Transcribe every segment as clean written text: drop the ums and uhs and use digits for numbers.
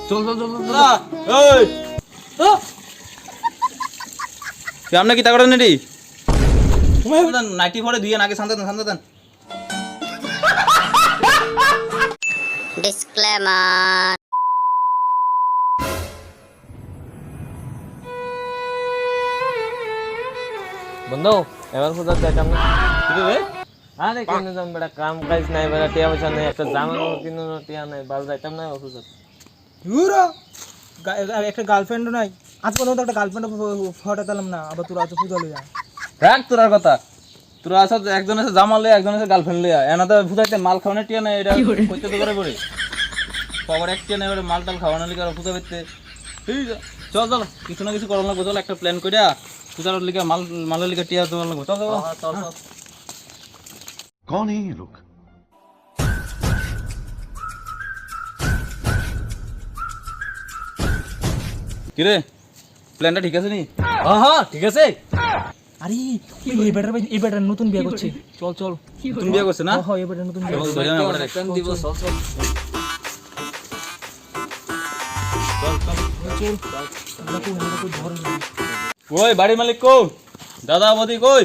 চল চল চল না এই তুই আমনে কি তা করেন রে তুমি নাইটি পরে দিয়ে নাকে শান্ত দেন ডিসক্লেমার বন্ধু এবার কোথাও যাইতাম না ঠিক আছে আরে কেন যাম বেটা কাম কাজ নাই বেটা টিয়া পয়সা নাই একটা জামা কাপড় কিনো না টিয়া নাই বাল যাইতাম না অফিসে ইউরো একটা গার্লফ্রেন্ডও নাই আজ পর্যন্ত একটা গার্লফ্রেন্ড ফটাতাম না আবার তোরা আজ পূজা লইয়া রাখ তোর কথা তোরা আসা একজন আছে জামা লইয়া একজন আছে গার্লফ্রেন্ড লইয়া এনাতে ফুটাইতে মাল খাওয়ানো টিয়া নাই এটা কইতে তো করে পড়ে খবর এক টিয়া নাই এবারে মাল টাল খাওয়ানো লিগে ফুটা পেতে ঠিক আছে চল চল কিছু না কিছু করার লাগবে চল একটা প্ল্যান কইরা পূজার লিগে মালের লিগে টিয়া তোমার লাগবে চল চল চল कौन है ये लोग? কি রে প্ল্যানটা ঠিক আছে নি হ্যাঁ হ্যাঁ ঠিক আছে আরে এই বেটার নতুন বিয়ে করছে চল চল তুমি বিয়ে করছ না হ্যাঁ এই বেটার নতুন বিয়ে চল ধরে না বড় রে। প্ল্যান দিব চল চল ওই বাড়ির মালিক কই দাদা বদি কই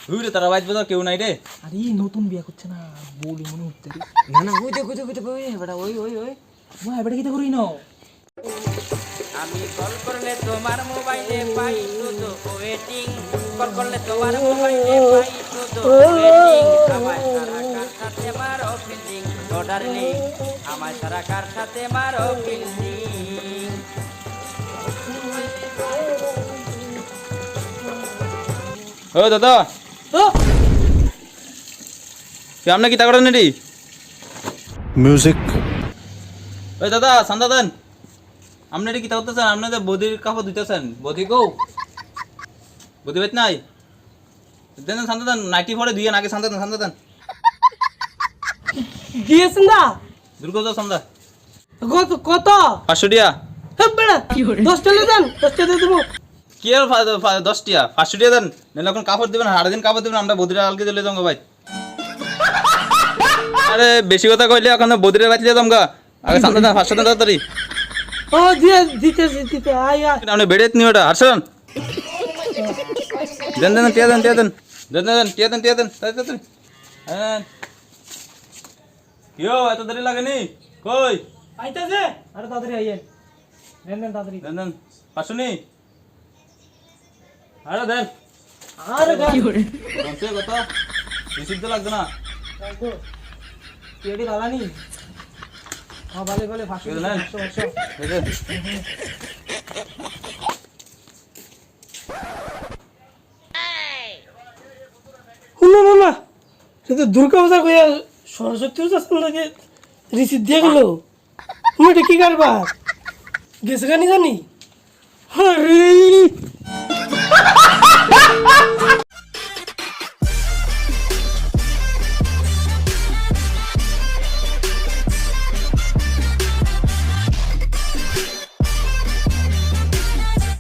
তুই রে তারা বাইত বাজার কেউ নাই রে আরে নতুন বিয়ে করছে না বলি মনে হচ্ছে না না ওই দেখো দেখো দেখো বেটা ওই ওই ওই ভাই বেটা কি তো করি না আমি কল করলে তোমার মোবাইলে পাই শুধু ওয়েটিং কল করলে তোমার মোবাইলে পাই শুধু ওয়েটিং আমার সারা কার সাথে মারো ফিল্ডিং ও ডার্লিং আমার সারা কার সাথে মারো ফিল্ডিং ও দাদা তুই আমনে কি তা করেন রে म्यूजिक ওই দাদা সান্দা দেন আপনি এটা কি তা করতেছেন আপনি তো বদির কাপড় দিতেছেন বদি কো বদি বাইত নাই দেন সান্দা দেন নাইটি পরে দিয়ে নাকে সান্দা দেন দিয়েছেন না দুর্গা যাও সান্দা কত কত 500 টিয়া হ্যাঁ বেটা 10 টাকা দেন 10 টাকা দেবো কি আর 10 টিয়া 500 টিয়া দেন নাহলে এখন কাপড় দিবেন হাড় দিন কাপড় দিবেন আমরা বদিরা আলকে চলে যাবো ভাই আরে বেশি কথা কইলে এখন বদিরা বাইতে যাবো গা আগে সান্দা দেন 500 দেন তাড়াতাড়ি ও দিয়ে দিতে আয় আয় আপনি বেড়েত নি ওটা হারছেন দেন টিয়া দেন তাড়াতাড়ি হ্যাঁ কিও এত দেরি লাগেনি কই আইতাছে আরে তাড়াতাড়ি আইয়েন দেন তাড়াতাড়ি দেন 500 নি আরে দেন আরে কি বলছে কত রিসিপ্ট তো লাগবে না পেডি লালানি হ্যাঁ ভালো ভালো ভাষণ এই দেন। এই যে, শুনো মামা সে তো দুর্গা পূজা কইয়া সরস্বতী পূজা সন্ধ্যাকে রিসিভ দিয়ে গেল তুমি এটা কি কারবার গেছে গানি জানি আরে